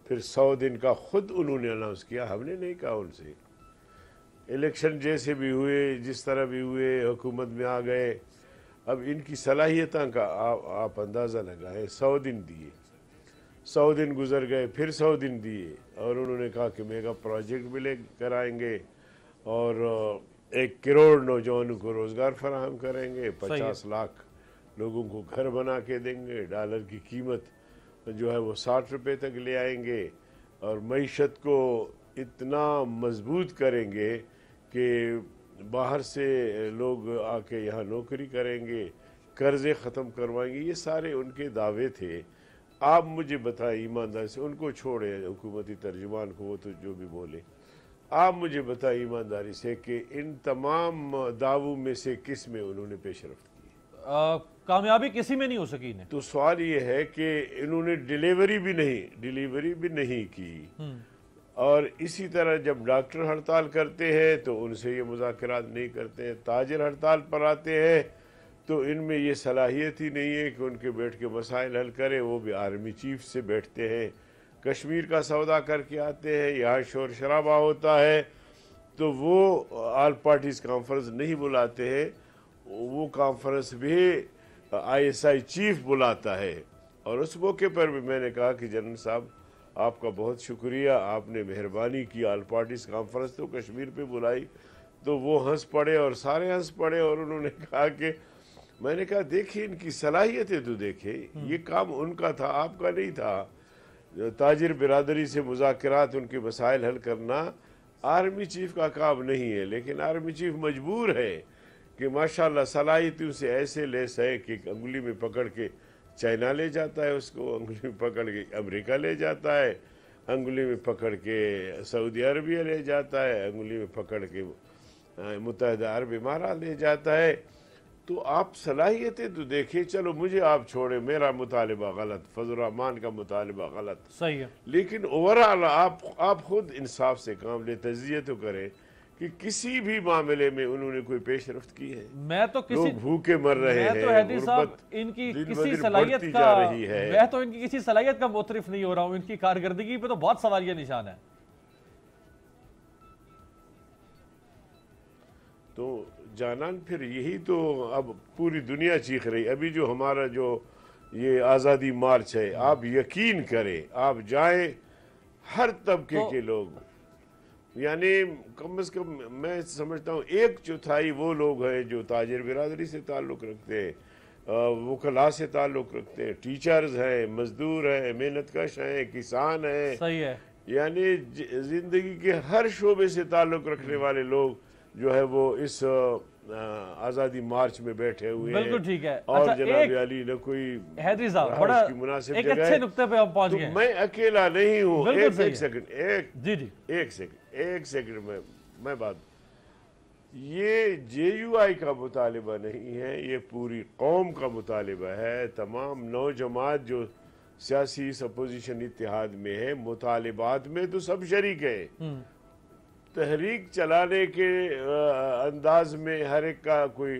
फिर 100 दिन का खुद उन्होंने अनाउंस किया, हमने नहीं कहा उनसे। इलेक्शन जैसे भी हुए, जिस तरह भी हुए, हुकूमत में आ गए। अब इनकी सलाहियतों का आप अंदाज़ा लगाएं। 100 दिन दिए, 100 दिन गुजर गए, फिर 100 दिन दिए, और उन्होंने कहा कि मेगा प्रोजेक्ट भी लेकर आएंगे और 1 करोड़ नौजवानों को रोज़गार फराहम करेंगे, 50 लाख लोगों को घर बना के देंगे, डॉलर की कीमत जो है वो 60 रुपये तक ले आएंगे, और मईशत को इतना मजबूत करेंगे कि बाहर से लोग आके यहाँ नौकरी करेंगे, कर्ज़े ख़त्म करवाएंगे। ये सारे उनके दावे थे। आप मुझे बताएं ईमानदारी से, उनको छोड़े हुकूमती तर्जुमान को, वो तो जो भी बोले, आप मुझे बताएं ईमानदारी से कि इन तमाम दावों में से किस में उन्होंने पेशरफ्त की?
कामयाबी किसी में नहीं हो सकी इन्हें।
तो सवाल ये है कि इन्होंने डिलीवरी भी नहीं की। और इसी तरह जब डॉक्टर हड़ताल करते हैं तो उनसे ये मुज़ाकरात नहीं करते हैं, ताजिर हड़ताल पर आते हैं तो इनमें ये सलाहियत ही नहीं है कि उनके बैठ के मसाइल हल करें, वो भी आर्मी चीफ से बैठते हैं। कश्मीर का सौदा करके आते हैं, यहाँ शोर शराबा होता है तो वो ऑल पार्टीज़ कॉन्फ्रेंस नहीं बुलाते हैं, वो कॉन्फ्रेंस भी ISI चीफ बुलाता है। और उस मौके पर भी मैंने कहा कि जनरल साहब आपका बहुत शुक्रिया, आपने मेहरबानी की, ऑल पार्टीज़ कॉन्फ्रेंस तो कश्मीर पे बुलाई। तो वो हंस पड़े और सारे हंस पड़े, और उन्होंने कहा कि मैंने कहा देखिए इनकी सलाहियतें तो देखें, ये काम उनका था, आपका नहीं था। ताजिर बिरादरी से मुज़ाकरात, उनके मसाइल हल करना आर्मी चीफ का काम नहीं है, लेकिन आर्मी चीफ मजबूर है कि माशाल्लाह सलाहियतों से ऐसे लेस है कि अंगुली में पकड़ के चाइना ले जाता है उसको, अंगुली में पकड़ के अमेरिका ले जाता है, अंगुली में पकड़ के सऊदी अरबिया ले जाता है, अंगुली में पकड़ के मुत्तहिदा अरब इमारात ले जाता है। तो आप सलाहियतें तो देखें। चलो मुझे आप छोड़े, मेरा मुतालिबा गलत, फजल रहमान का मुतालिबा गलत,
सही है,
लेकिन ओवरऑल आप खुद इंसाफ से काम ले, तजिए तो करें कि किसी भी मामले में उन्होंने कोई पेशरफ्त की है।
मैं तो किसी
लोग भूखे मर रहे हैं,
तो हैदी साहब इनकी किसी सलाहियत का मैं तो इनकी किसी सलाहियत का मुतरिफ नहीं हो रहा हूँ, इनकी कारकर्दगी पे तो बहुत सवालिया निशान है।
तो जानान फिर यही तो अब पूरी दुनिया चीख रही। अभी जो हमारा जो ये आज़ादी मार्च है, आप यकीन करें, आप जाएं, हर तबके के लोग, यानी कम से कम मैं समझता हूँ 1/4 वो लोग हैं जो ताजिर बिरादरी से ताल्लुक़ रखते हैं, वकला से ताल्लुक़ रखते हैं, टीचर्स हैं, मजदूर हैं, मेहनतकश हैं, किसान हैं,
सही है,
यानी ज़िंदगी के हर शोबे से ताल्लुक़ रखने वाले लोग जो है वो इस आज़ादी मार्च में बैठे हुए हैं।
बिल्कुल ठीक है।
और
अच्छा,
जनाब अली न कोई
हैदरी साहब बड़ा
मुनासिब
एक
जगह
अच्छे नुक्ते पे हम पहुंच गए।
तो मैं अकेला नहीं हूँ। एक सेकंड, एक सेकंड में मैं बात, ये JUI का मुतालिबा नहीं है, ये पूरी कौम का मुतालिबा है। तमाम नौजमात जो सियासी अपोजिशन इत्तेहाद में है, मुतालिबात में तो सब शरीक है। तहरीक चलाने के अंदाज में हर एक का कोई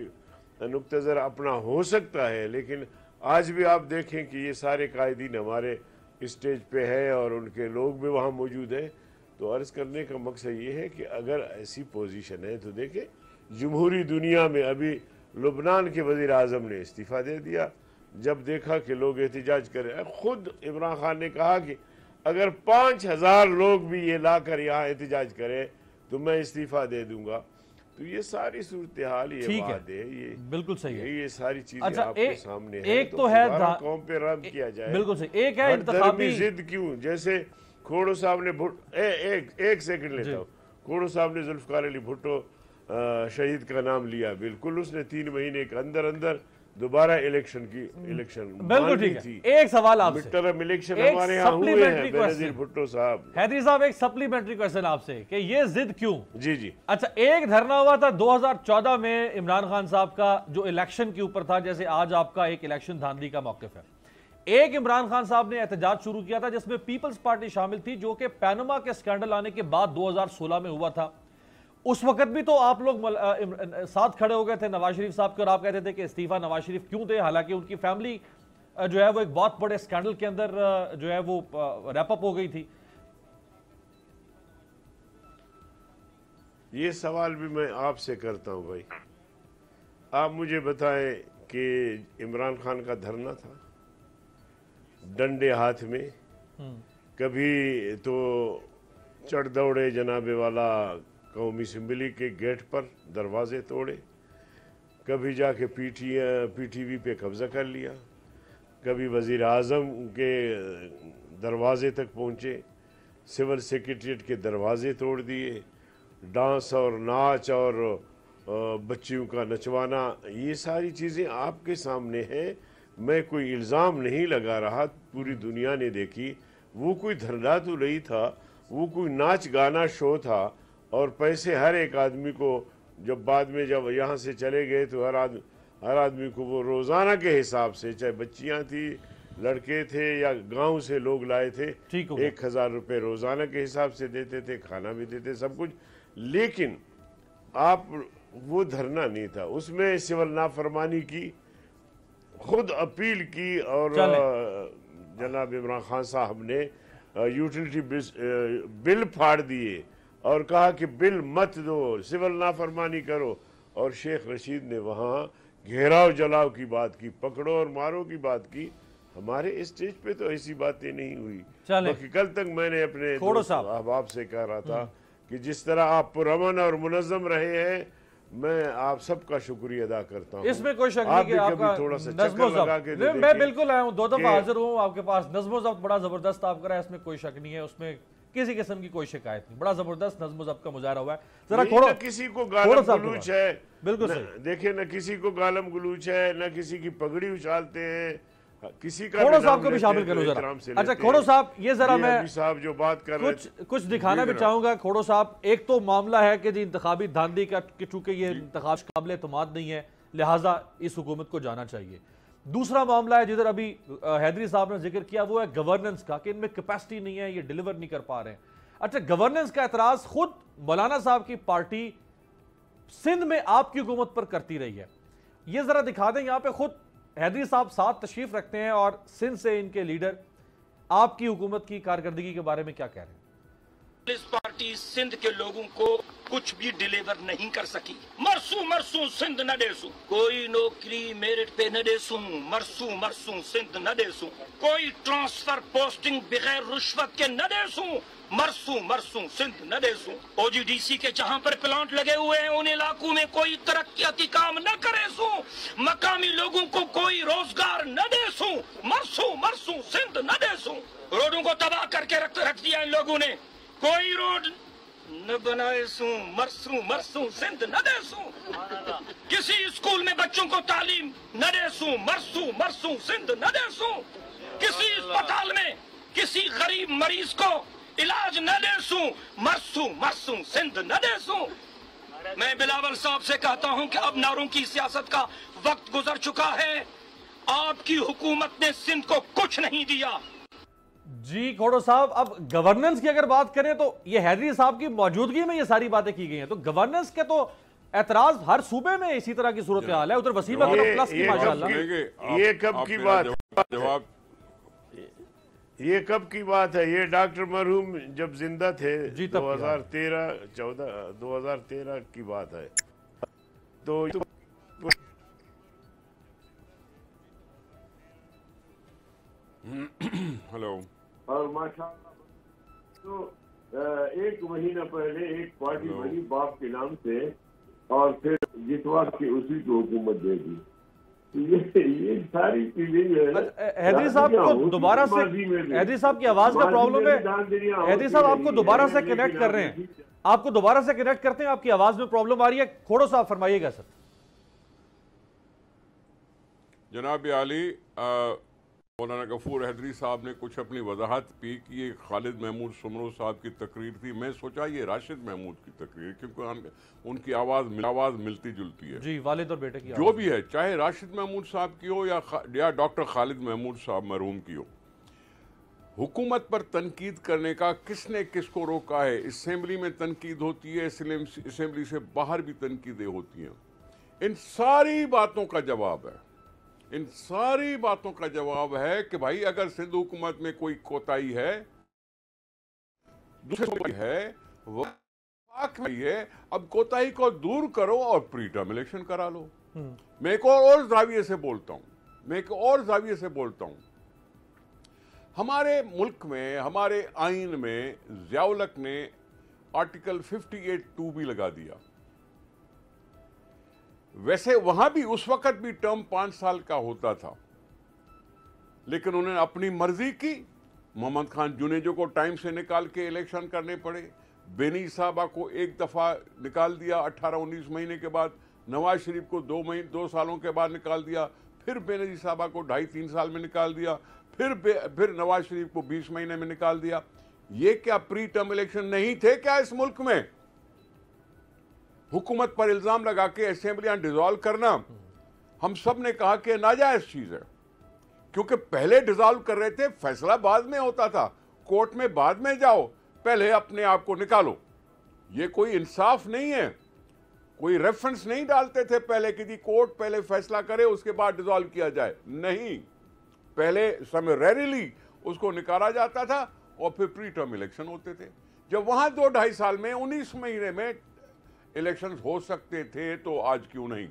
नुक्ता नज़र अपना हो सकता है, लेकिन आज भी आप देखें कि ये सारे कायदीन हमारे स्टेज पे है और उनके लोग भी वहाँ मौजूद हैं। तो अर्ज़ करने का मकसद ये है कि अगर ऐसी पोजीशन है तो देखें, जमहूरी दुनिया में अभी लुबनान के वज़ीर आज़म ने इस्तीफ़ा दे दिया जब देखा कि लोग एहतजाज करें। खुद इमरान खान ने कहा कि अगर 5000 लोग भी ये लाकर यहाँ एहतजाज करें तो मैं इस्तीफ़ा दे दूंगा। तो ये सारी सूरत हाल, ये बात है, ये
बिल्कुल सही है,
ये सारी चीजें
अच्छा,
आपके सामने है।
एक तो है
कौम पे रहम किया जाए,
बिल्कुल सही। एक है इंतखाबी
जिद क्यों, जैसे खोड़ो साहब ने एक सेकंड लेता हूँ। खोड़ो साहब ने जुल्फकार अली भुट्टो शहीद का नाम लिया, बिल्कुल उसने 3 महीने के अंदर अंदर दोबारा इलेक्शन
बिल्कुल ठीक है। एक सवाल आपसे,
मिड टर्म इलेक्शन हमारे यहाँ हुए हैं बेनजीर भुट्टो साहब।
हैदरी साहब एक सप्लीमेंट्री क्वेश्चन आपसे कि ये जिद क्यों?
जी। अच्छा,
एक धरना हुआ था 2014 में इमरान खान साहब का जो इलेक्शन के ऊपर था, जैसे आज आपका एक इलेक्शन धांधली का मौकिफ है। एक इमरान खान साहब ने एहतजाज शुरू किया था जिसमें पीपल्स पार्टी शामिल थी, जो कि पैनामा के स्कैंडल आने के बाद 2016 में हुआ था। उस वक्त भी तो आप लोग साथ खड़े हो गए थे नवाज शरीफ साहब के, और आप कहते थे कि इस्तीफा नवाज शरीफ क्यों दे, हालांकि उनकी फैमिली जो है वो एक बहुत बड़े स्कैंडल के अंदर जो है वो रैपअप हो गई थी।
ये सवाल भी मैं आपसे करता हूं भाई, आप मुझे बताएं कि इमरान खान का धरना था डंडे हाथ में, कभी तो चढ़ दौड़े जनाबे वाला कौमी असेंबली के गेट पर दरवाजे तोड़े, कभी जाके पीटीवी पे कब्जा कर लिया, कभी वजीर आज़म के दरवाजे तक पहुँचे, सिविल सेक्रेटरीट के दरवाजे तोड़ दिए, डांस और नाच और बच्चियों का नचवाना, ये सारी चीज़ें आपके सामने हैं। मैं कोई इल्ज़ाम नहीं लगा रहा, पूरी दुनिया ने देखी। वो कोई धरना तो नहीं था, वो कोई नाच गाना शो था, और पैसे हर एक आदमी को जब बाद में जब यहाँ से चले गए तो हर आदमी को वो रोज़ाना के हिसाब से, चाहे बच्चियाँ थी, लड़के थे या गांव से लोग लाए थे, 1000 रुपये रोज़ाना के हिसाब से देते थे, खाना भी देते, सब कुछ। लेकिन आप वो धरना नहीं था, उसमें सिविल नाफरमानी की खुद अपील की, और जनाब इमरान खान साहब ने यूटिलिटी बिल फाड़ दिए और कहा कि बिल मत दो, सिविल नाफरमानी करो, और शेख रशीद ने वहाँ घेराव जलाव की बात की, पकड़ो और मारो की बात की। हमारे स्टेज पे तो ऐसी बातें नहीं हुई। बाकी कल तक मैंने अपने अहबाब से कह रहा था कि जिस तरह आप पुरअमन और मुनज़्ज़म रहे हैं, मैं आप सबका शुक्रिया अदा करता हूँ।
इसमें कोई शक नहीं कि आपका
थोड़ा सा चक्कर लगा के
मैं बिल्कुल आया हूँ, 2 दफा हाजिर हूँ आपके पास। नज़्म ज़ब्त बड़ा जबरदस्त आप करा है, इसमें कोई शक नहीं है, उसमें किसी किस्म की कोई शिकायत नहीं, बड़ा जबरदस्त नज़्म ज़ब्त का मुजाहरा हुआ है। जरा थोड़ा
किसी को गालम गलूच है,
बिल्कुल
देखिए न किसी को गालम गलूच है, न किसी की पगड़ी उछालते हैं, किसी का
खोड़ो साहब को भी शामिल करो जरा। अच्छा खोड़ो साहब, ये जरा मैं
साहब जो बात कर रहे
कुछ दिखाना भी चाहूंगा। खोड़ो साहब, एक तो मामला है कि जी इंतखाबी धांधली का, चूंकि ये इंतखाब काबिल एतमाद नहीं है, लिहाजा इस हुकूमत को जाना चाहिए। दूसरा मामला है जिधर अभी हैदरी साहब ने जिक्र किया, वो है गवर्नेंस का, कि इनमें कैपेसिटी नहीं है, ये डिलीवर नहीं कर पा रहे हैं। अच्छा, गवर्नेंस का एतराज खुद मौलाना साहब की पार्टी सिंध में आपकी हुकूमत पर करती रही है। ये जरा दिखा दें, यहाँ पे खुद हैदरी साहब साथ तशरीफ रखते हैं और सिंध से इनके लीडर आपकी हुकूमत की कारकर्दगी के बारे में क्या कह रहे हैं।
इस पार्टी सिंध के लोगों को कुछ भी डिलीवर नहीं कर सकी। मरसू सिंध न देसू, कोई नौकरी मेरिट पे न देसू, मरसू सिंध न देसू, कोई ट्रांसफर पोस्टिंग बगैर रुश्वत के न देसू, मरसू सिंध न देसू। ओजीडीसी के जहां पर प्लांट लगे हुए हैं उन इलाकों में कोई तरक्याती काम न करेसू, मकामी लोगों को कोई रोजगार न देसू, मरसू सिंध न देसू। रोडों को तबाह करके रख दिया इन लोगों ने, कोई रोड न बनाएसू, मरसू सिंध न देसू। किसी स्कूल में बच्चों को तालीम न देसू, मरसू सिंध न देसू। किसी अस्पताल में किसी गरीब मरीज को इलाज न देसू, मरसू सिंध न देसू। मैं बिलावल साहब से कहता हूं कि अब नारों की सियासत का वक्त गुजर चुका है। आपकी हुकूमत ने सिंध को कुछ नहीं दिया।
जी खोड़ो साहब, अब गवर्नेंस की अगर बात करें तो ये हैदरी साहब की मौजूदगी में ये सारी बातें की गई हैं, तो गवर्नेंस के तो एतराज हर सूबे में इसी तरह की सूरत हाल है। उधर वसीम प्लस की माशाल्लाह।
ये कब की बात है? ये कब की बात है? ये डॉक्टर मरहूम जब जिंदा थे 2013 की बात है। तो
हेलो।
और माशाअल्लाह, तो 1 महीना पहले एक पार्टी बनी बाप के नाम से, और फिर जितवा के उसी को हुकूमत दे दी। ये सारी चीजें जो है
हैदरी साहब को दोबारा से, हैदरी साहब की आवाज का प्रॉब्लम है। हैदरी साहब आपको दोबारा से कनेक्ट कर रहे हैं, आपको दोबारा से कनेक्ट करते हैं, आपकी आवाज में प्रॉब्लम आ रही है, थोड़ा सा आप फरमाइएगा सर।
जनाब आली, मौलाना गफूर हैदरी साहब ने कुछ अपनी वजाहत की कि ये खालिद महमूद सुमरो साहब की तकरीर थी। मैं सोचा ये राशिद महमूद की तकरीर, क्योंकि उनकी आवाज़ मिलती जुलती है
जी, वालिद और बेटे की
जो भी है, चाहे राशिद महमूद साहब की हो या डॉक्टर खालिद महमूद साहब मरहूम की हो। हुकूमत पर तनकीद करने का किसने किसको रोका है? असेंबली में तनकीद होती है, असेंबली से बाहर भी तनकीदें होती हैं। इन सारी बातों का जवाब है, इन सारी बातों का जवाब है कि भाई अगर सिंध हुकूमत में कोई कोताही है, दूसरी है वो है, अब कोताही को दूर करो और प्री टर्म इलेक्शन करा लो। मैं एक और जाविये से बोलता हूं, हमारे मुल्क में, हमारे आइन में ज़िया-उल-हक ने आर्टिकल 58(2) भी लगा दिया। वैसे वहां भी उस वक्त भी टर्म 5 साल का होता था, लेकिन उन्होंने अपनी मर्जी की। मोहम्मद खान जुनेजो को टाइम से निकाल के इलेक्शन करने पड़े, बेनी साहबा को एक दफा निकाल दिया 18-19 महीने के बाद, नवाज शरीफ को 2 सालों के बाद निकाल दिया, फिर बेनजीर साहबा को 2.5-3 साल में निकाल दिया, फिर नवाज शरीफ को 20 महीने में निकाल दिया। ये क्या प्री टर्म इलेक्शन नहीं थे क्या इस मुल्क में? हुकूमत पर इल्जाम लगा के असेंबलियां डिसॉल्व करना, हम सब ने कहा कि नाजायज चीज है, क्योंकि पहले डिसॉल्व कर रहे थे, फैसला बाद में होता था, कोर्ट में बाद में जाओ, पहले अपने आप को निकालो। ये कोई इंसाफ नहीं है। कोई रेफरेंस नहीं डालते थे पहले कि जी कोर्ट पहले फैसला करे उसके बाद डिसॉल्व किया जाए, नहीं, पहले समरेरीली उसको निकाला जाता था और फिर प्री टर्म इलेक्शन होते थे। जब वहां 2-2.5 साल में 19 महीने में इलेक्शंस हो सकते थे, तो आज क्यों नहीं?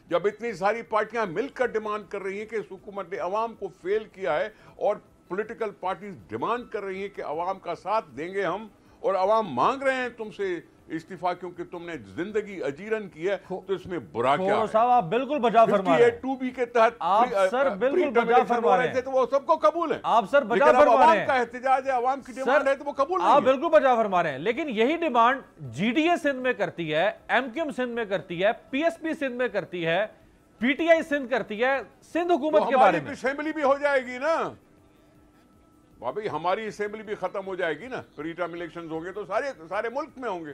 जब इतनी सारी पार्टियां मिलकर डिमांड कर रही हैं कि इस हुकूमत ने अवाम को फेल किया है, और पॉलिटिकल पार्टीज डिमांड कर रही हैं कि अवाम का साथ देंगे हम, और अवाम मांग रहे हैं तुमसे इस्तीफा क्योंकि तुमने जिंदगी अजीरन की है, तो इसमें बुरा क्या है?
साहब आप बिल्कुल बजा फरमा रहे हैं।
58(2) के तहत
आप सर बिल्कुल बजा फरमा रहे हैं,
तो वो सबको कबूल है।
आप सर बजा फरमा रहे हैं,
का एहतजाज है, अवाम की डिमांड है, तो वो कबूल नहीं।
आप बिल्कुल बजा फरमा रहे हैं, लेकिन यही डिमांड जीडीए सिंध में करती है, एमक्यूएम सिंध में करती है, पीएसपी सिंध में करती है, पीटीआई सिंध करती है, सिंध हुकूमत के बारे में।
असेंबली भी हो जाएगी ना भाभी, हमारी असेंबली भी खत्म हो जाएगी ना, प्री टर्म इलेक्शन होंगे तो सारे मुल्क में होंगे।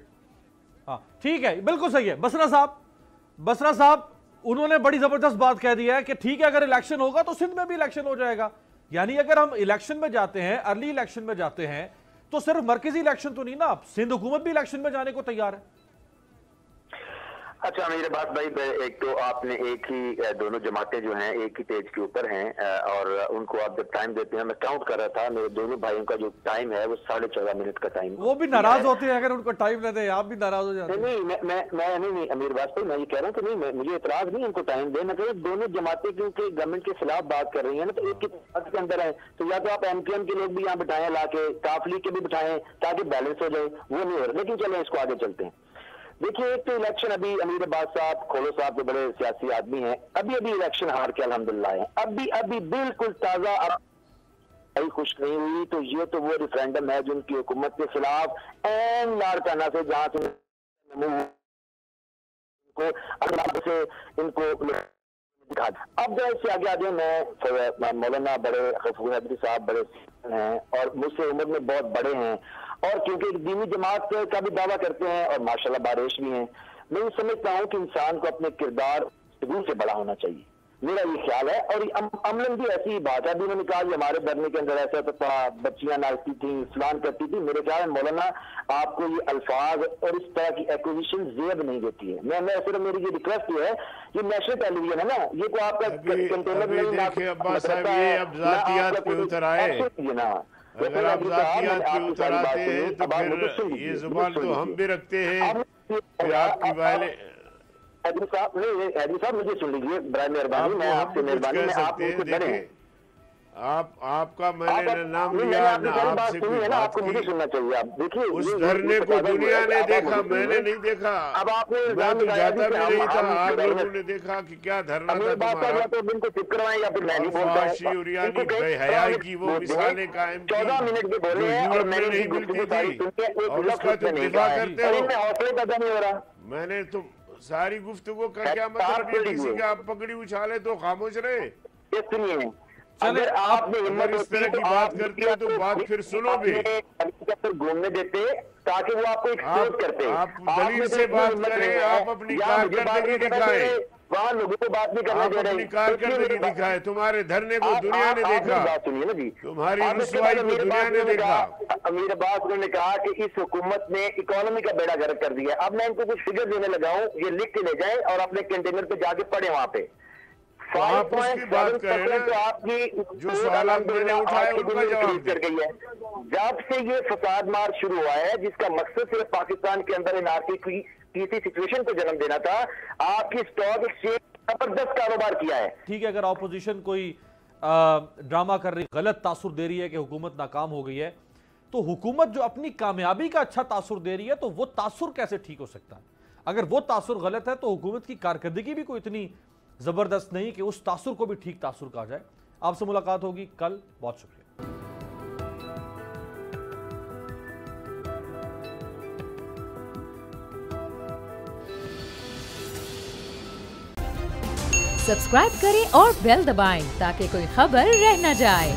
हाँ ठीक है, बिल्कुल सही है। बसरा साहब उन्होंने बड़ी जबरदस्त बात कह दी है कि ठीक है अगर इलेक्शन होगा तो सिंध में भी इलेक्शन हो जाएगा। यानी अगर हम इलेक्शन में जाते हैं, अर्ली इलेक्शन में जाते हैं, तो सिर्फ मरकजी इलेक्शन तो नहीं ना, सिंध हुकूमत भी इलेक्शन में जाने को तैयार है।
अच्छा मेरे बात भाई, एक तो आपने एक ही, दोनों जमातें जो हैं एक ही पेज के ऊपर हैं, और उनको आप जब टाइम देते हैं, मैं काउंट कर रहा था, मेरे दोनों भाइयों का जो टाइम है वो 14.5 मिनट का टाइम।
वो भी नाराज होते हैं अगर उनको टाइम न दे, आप भी नाराज हो जाते हैं।
नहीं अमीर वास्तव मैं ये कह रहा हूँ कि नहीं, मुझे इतराज नहीं उनको टाइम देना चाहिए। दोनों जमातें क्योंकि गवर्नमेंट के खिलाफ बात कर रही है ना, तो एक के अंदर है, तो या तो आप एमक्यूएम के लोग भी यहाँ बिठाएं, ला के काफ लीग के भी बिठाएं ताकि बैलेंस हो जाए, वो नहीं हो रहा। लेकिन चलो इसको आगे चलते हैं। देखिए एक तो इलेक्शन अभी अमीर अब्बास साहब, खोलो साहब के बड़े सियासी आदमी हैं, अभी इलेक्शन हार के अल्हम्दुलिल्लाह है, अभी बिल्कुल ताजा, अब खुश नहीं हुई, तो ये तो वो रेफरेंडम है जो उनकी हुकूमत के खिलाफ एन लाड़काना से, जहां से इनको दिखा। अब जरा इससे आगे आगे मैं मौलाना बड़े गफूर हैदरी साहब बड़े हैं और मुझसे उम्र में बहुत बड़े हैं, और क्योंकि दीनी जमात का भी दावा करते हैं और माशाल्लाह बारिश भी हैं, मैं ये समझता हूँ कि इंसान को अपने किरदार गुरूर से बड़ा होना चाहिए, मेरा ये ख्याल है। और अमलन भी ऐसी ही बात है, अभी उन्होंने कहा हमारे धरने के अंदर ऐसा था, बच्चियां नाचती थी, फलान करती थी। मेरे ख्याल है मौलाना आपको ये अल्फाज और इस तरह की एक्विजिशन जेब नहीं देती है। मैं सिर्फ मेरी ये रिक्वेस्ट ये है, ये नेशनल टेलीविजन है ना, ये को आपका कंटेनर नहीं,
देखिए अब्बास साहब ये अब जातियात पे उतर आए, अगर आप जातियात पे उतर आते हैं तो फिर ये जुबान तो हम भी रखते हैं, फिर आपकी वाले
हैदरी साहब मुझे सुन लीजिए बराए मेहरबानी, मैं आपसे मेहरबानी, मैं आप मुझसे डरे हैं।
आपका मैंने न नाम लिया न आपसे कोई बात की।
सुनना चाहिए। आप देखिए
उस धरने को दुनिया ने देखा, मैंने नहीं देखा।
अब आपने
मैं तो जाता भी नहीं था। आप लोगों ने देखा कि क्या धरना था तुम्हारा।
तो बिल्कुल चुप करवाएं या फिर मैं नहीं बोलता हूं।
बेहयाई की वो मिसालें कायम की
14 मिनट के बोले हैं और मैंने
नहीं मिलती थी और उसका तुम दिफा करते हो।
हौसले पैदा नहीं हो रहा।
मैंने तो सारी गुफ्तगू का क्या मतलब, ये किसी का आप पकड़ी उछाले तो खामोश रहे।
ये सुनिए,
अगर
आपने
अगर इस तरह की बात करते हो तो बात फिर सुनो भी।
घूमने देते ताकि वो आपको एक्सपोज करते।
आप दलील से बात करें, आप अपनी कारकर्दगी दिखाएं।
वहाँ लोगों को बात नहीं करना दे रहे।
अपनी कारकर्दगी दिखाएं। तुम्हारे धरने को दुनिया ने देखा,
बात सुनिए ना जी,
तुम्हारी रुसवाई को दुनिया ने देखा।
अमीर अब्बास उन्होंने कहा कि इस हुकूमत ने इकोनॉमी का बेड़ा गर्क कर दिया। अब मैं इनको कुछ फिगर देने लगा हूँ, ये लिख के ले जाए और अपने कंटेनर पे जाके पढ़े वहाँ पे।
आप उसकी बात करें ना,
तो आपकी
जो सवाल मैंने उठाए उनका जवाब
कर गई है। जब से ये फसाद मार शुरू हुआ है, जिसका मकसद सिर्फ पाकिस्तान के अंदर एनआरकी की किसी सिचुएशन को जन्म देना था, आपकी स्टॉक एक्सचेंज जबरदस्त कारोबार किया है।
ठीक है, अगर ऑपोजिशन कोई ड्रामा कर रही, गलत तासुर दे रही है कि हुकूमत नाकाम हो गई है, तो हुकूमत जो अपनी कामयाबी का अच्छा तासुर दे रही है, तो वो तासुर कैसे ठीक हो सकता है? अगर वो तासुर गलत है तो हुकूमत की कारकर्दगी भी कोई इतनी जबरदस्त नहीं कि उस तासुर को भी ठीक तासुर कहा जाए। आपसे मुलाकात होगी कल। बहुत शुक्रिया।
सब्सक्राइब करें और बेल दबाएं ताकि कोई खबर रह न जाए।